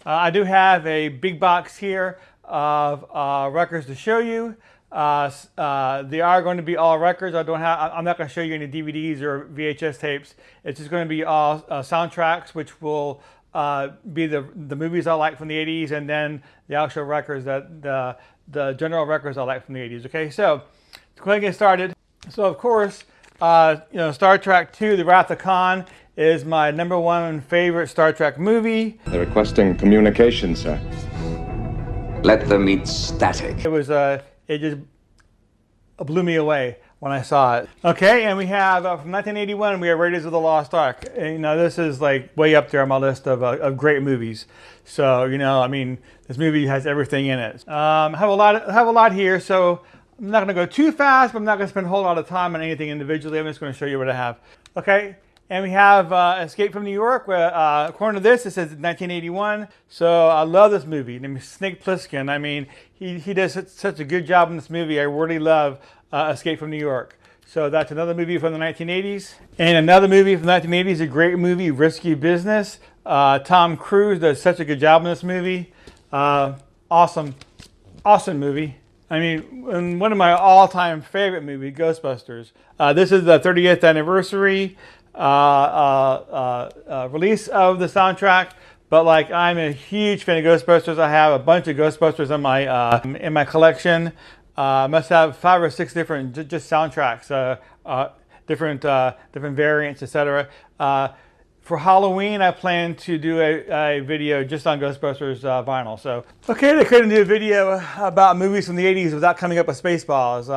I do have a big box here of records to show you. They are going to be all records. I'm not going to show you any DVDs or VHS tapes. It's just going to be all soundtracks, which will be the movies I like from the 80s, and then the actual records that the general records I like from the 80s. Okay, so let's go ahead and get started. So of course, Star Trek II: The Wrath of Khan is my #1 favorite Star Trek movie. They're requesting communication, sir. Let them eat static. It just blew me away when I saw it. Okay, and we have from 1981, we have Raiders of the Lost Ark. And, this is like way up there on my list of great movies. So this movie has everything in it. I have a lot here, so I'm not going to go too fast, but I'm not going to spend a whole lot of time on anything individually. I'm just going to show you what I have. Okay. And we have Escape from New York, where, according to this, it says 1981. So I love this movie. Snake Plissken, he does such a good job in this movie. I really love Escape from New York. So that's another movie from the 1980s. And another movie from the 1980s, a great movie, Risky Business. Tom Cruise does such a good job in this movie. Awesome movie. And one of my all-time favorite movies, Ghostbusters. This is the 30th anniversary release of the soundtrack, but I'm a huge fan of Ghostbusters. I have a bunch of Ghostbusters in my collection. I must have 5 or 6 different just soundtracks, different variants, etc. For Halloween, I plan to do a video just on Ghostbusters vinyl. So, okay, they couldn't do a video about movies from the 80s without coming up with Spaceballs.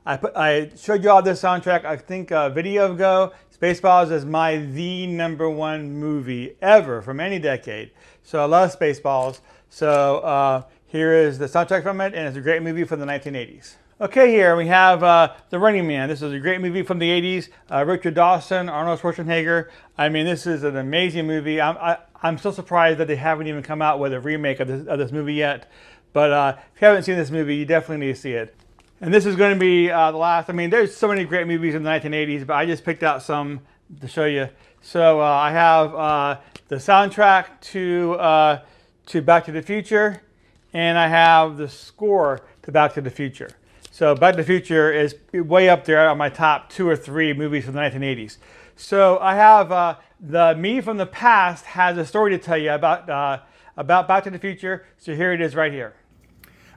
I showed you all this soundtrack, I think, a video ago. Spaceballs is the #1 movie ever from any decade. So I love Spaceballs. So here is the soundtrack from it, and it's a great movie from the 1980s. Okay, here we have The Running Man. This is a great movie from the 80s. Richard Dawson, Arnold Schwarzenegger. This is an amazing movie. I'm so surprised that they haven't even come out with a remake of this movie yet. But if you haven't seen this movie, you definitely need to see it. And this is going to be the last. There's so many great movies in the 1980s, but I just picked out some to show you. So I have the soundtrack to Back to the Future, and I have the score to Back to the Future. So Back to the Future is way up there on my top 2 or 3 movies from the 1980s. So I have the me from the past has a story to tell you about Back to the Future. So here it is right here.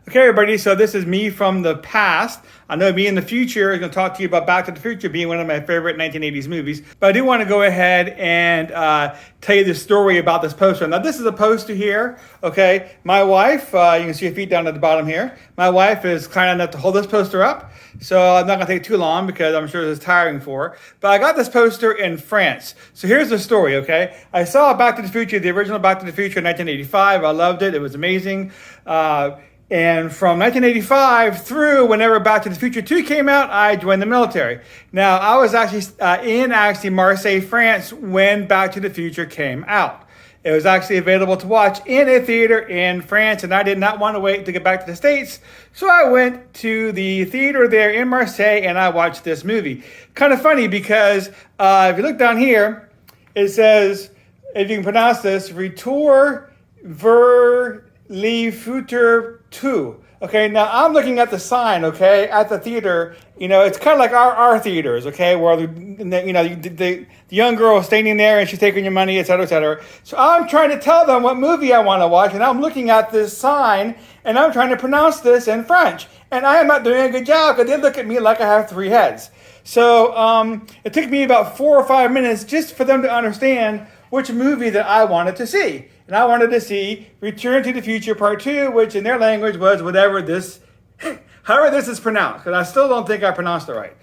Okay, everybody, so this is me from the past. I know me in the future is going to talk to you about Back to the Future being one of my favorite 1980s movies. But I do want to go ahead and tell you the story about this poster. Now, this is a poster here, okay? My wife, you can see her feet down at the bottom here. My wife is kind enough to hold this poster up. So I'm not going to take too long because I'm sure this is tiring for her. But I got this poster in France. So here's the story, okay? I saw Back to the Future, the original Back to the Future in 1985. I loved it. It was amazing. And from 1985 through whenever Back to the Future 2 came out, I joined the military. Now, I was actually in Marseille, France when Back to the Future came out. It was actually available to watch in a theater in France, and I did not want to wait to get back to the States. So I went to the theater there in Marseille, and I watched this movie. Kind of funny because if you look down here, it says, if you can pronounce this, Retour vers le futur 2. Okay, now I'm looking at the sign, okay, at the theater. It's kind of like our theaters, okay, where the young girl is standing there and she's taking your money, etc., etc. So I'm trying to tell them what movie I want to watch, and I'm looking at this sign, and I'm trying to pronounce this in French. And I am not doing a good job because they look at me like I have 3 heads. So it took me about 4 or 5 minutes just for them to understand which movie that I wanted to see. And I wanted to see Return to the Future Part 2, which in their language was however this is pronounced, because I still don't think I pronounced it right.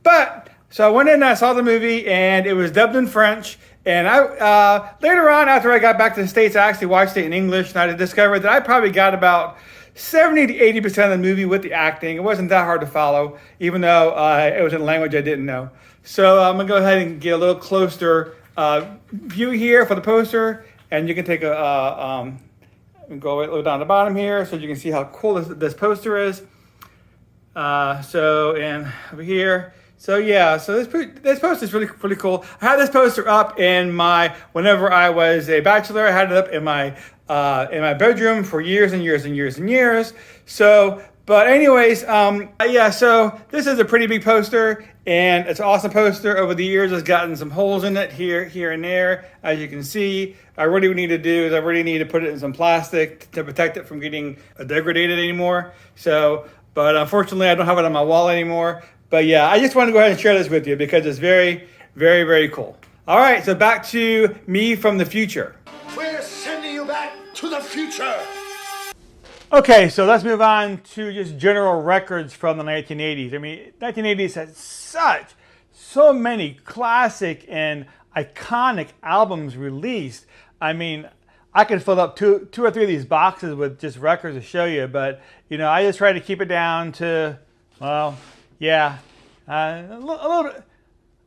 But, so I went in and I saw the movie, and it was dubbed in French. And I later on, after I got back to the States, I actually watched it in English, and I discovered that I probably got about 70 to 80% of the movie with the acting. It wasn't that hard to follow, even though it was in a language I didn't know. So I'm going to go ahead and get a little closer view here for the poster. And you can take go down the bottom here so you can see how cool this poster is. So, and over here, So yeah, so this poster is really cool. I had this poster up in whenever I was a bachelor. I had it up in my bedroom for years and years and years and years. So, but anyways, yeah. So this is a pretty big poster, and it's an awesome poster. Over the years, it's gotten some holes in it here and there, as you can see. I really need to put it in some plastic to protect it from getting degraded anymore. So, but unfortunately, I don't have it on my wall anymore. But yeah, I just wanted to go ahead and share this with you because it's very, very, very cool. All right, so back to me from the future. We're sending you back to the future. Okay, so let's move on to just general records from the 1980s. I mean, 1980s had so many classic and iconic albums released. I mean, I could fill up two or three of these boxes with just records to show you, but you know, I just try to keep it down to, well, yeah, a little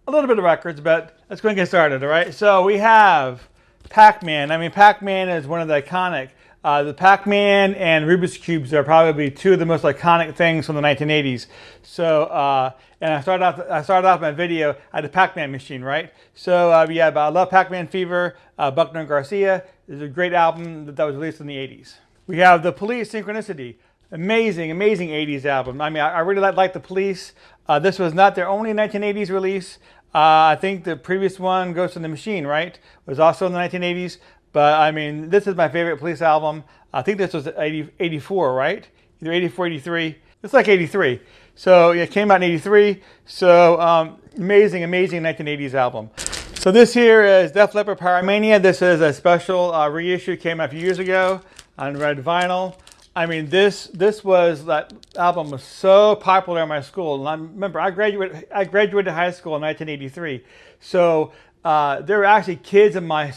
bit of records, but let's go and get started, all right? So we have Pac-Man. I mean, Pac-Man is one of the iconic. The Pac-Man and Rubik's Cubes are probably two of the most iconic things from the 1980s. So, and I started off my video at the Pac-Man machine, right? So, yeah, but I love Pac-Man Fever. Buckner and Garcia is a great album that was released in the 80s. We have The Police, Synchronicity. Amazing 80s album. I mean, I really like The Police. This was not their only 1980s release. I think the previous one, Ghost in the Machine, right, was also in the 1980s. But I mean, this is my favorite Police album. I think this was 84, right? Either 84, 83. It's like 83. So yeah, it came out in 83. So amazing 1980s album. So this here is Def Leppard Pyromania. This is a special reissue. Came out a few years ago on red vinyl. I mean, that album was so popular in my school. And I remember I graduated high school in 1983. So there were actually kids in my high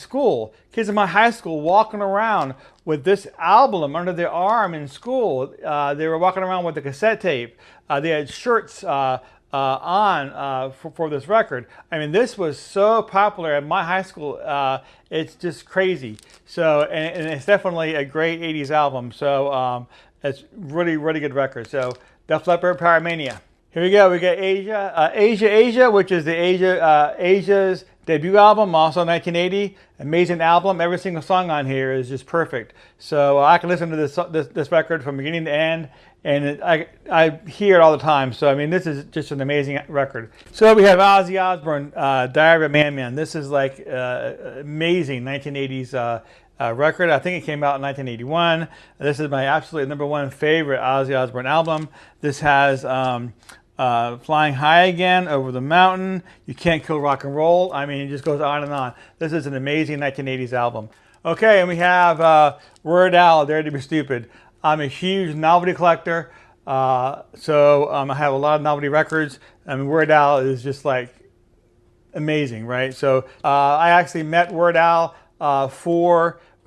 school walking around with this album under their arm in school. They were walking around with the cassette tape. They had shirts on for this record. I mean, this was so popular at my high school. It's just crazy. So, and it's definitely a great 80s album. So it's really good record. So Def Leppard Pyromania. Here we go. We got Asia, which is Asia's debut album, also 1980. Amazing album. Every single song on here is just perfect. So I can listen to this record from beginning to end, and I hear it all the time. So I mean, this is just an amazing record. So we have Ozzy Osbourne, Diary of a Madman. This is like amazing 1980s record. I think it came out in 1981. This is my absolute #1 favorite Ozzy Osbourne album. This has Flying High Again, Over the Mountain, You Can't Kill Rock and Roll. I mean, it just goes on and on. This is an amazing 1980s album. Okay, and we have Weird Al, Dare to Be Stupid. I'm a huge novelty collector, so I have a lot of novelty records. I mean, Weird Al is just like amazing, right? So I actually met Weird Al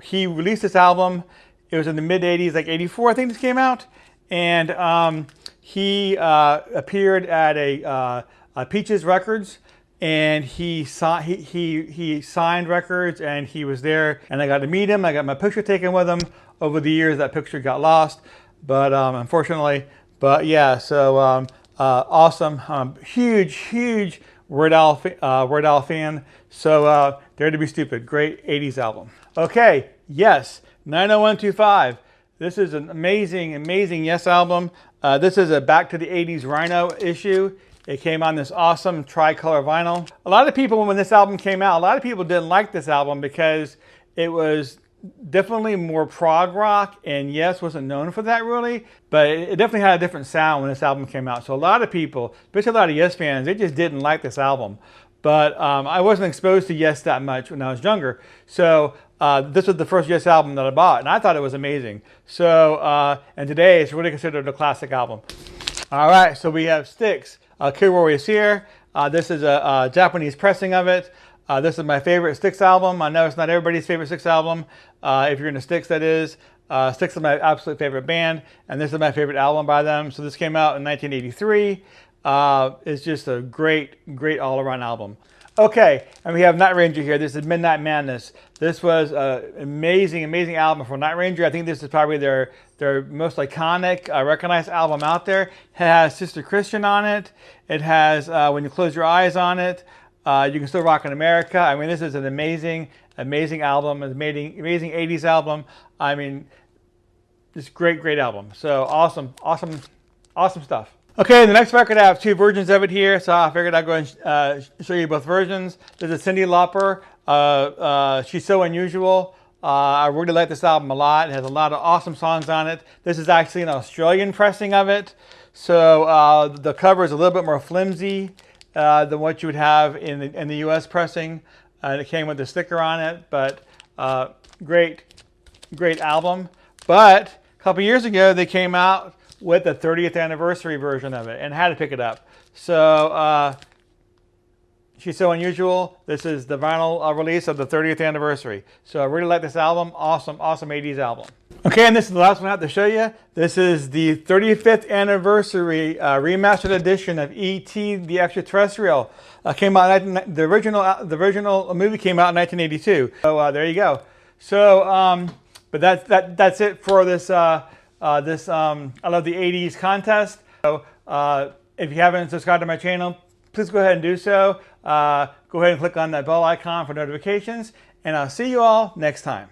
he released this album. It was in the mid 80s, like 84, I think this came out. And he appeared at a Peaches Records, and he signed records, and he was there, and I got to meet him. I got my picture taken with him. Over the years, that picture got lost, but unfortunately. But yeah, so awesome, huge Weird Al fan. So Dare to Be Stupid, great 80s album. Okay, Yes, 90125. This is an amazing Yes album. This is a Back to the 80s Rhino issue. It came on this awesome tricolor vinyl. A lot of people, when this album came out, a lot of people didn't like this album because it was definitely more prog rock, and Yes wasn't known for that really, but it definitely had a different sound when this album came out. So a lot of people, especially a lot of Yes fans, they just didn't like this album. But I wasn't exposed to Yes that much when I was younger. So this was the first Yes album that I bought, and I thought it was amazing. So, and today it's really considered a classic album. All right, so we have Styx. Kilroy is here. This is a Japanese pressing of it. This is my favorite Styx album. I know it's not everybody's favorite Styx album. If you're into Styx, that is. Styx is my absolute favorite band, and this is my favorite album by them. So this came out in 1983. It's just a great all-around album. Okay, and we have Night Ranger here. This is Midnight Madness. This was an amazing, amazing album from Night Ranger. I think this is probably their most iconic, recognized album out there. It has Sister Christian on it. It has When You Close Your Eyes on it. You Can Still Rock in America. I mean, this is an amazing, amazing album. An amazing 80s album. I mean, just great, great album. So awesome, awesome, awesome stuff. Okay, the next record, I have two versions of it here, so I figured I'd go and show you both versions. This is Cindi Lauper. She's So Unusual. I really like this album a lot. It has a lot of awesome songs on it. This is actually an Australian pressing of it, so the cover is a little bit more flimsy than what you would have in the US pressing. It came with a sticker on it, but great, great album. But a couple years ago, they came out with the 30th anniversary version of it and had to pick it up. So She's So Unusual. This is the vinyl release of the 30th anniversary. So I really like this album. Awesome, awesome 80s album. Okay, and this is the last one I have to show you. This is the 35th anniversary remastered edition of E.T. the Extra-Terrestrial. Came out the original movie came out in 1982. So there you go. So but that's it for this I Love the 80s contest. So if you haven't subscribed to my channel, please go ahead and do so. Go ahead and click on that bell icon for notifications, and I'll see you all next time.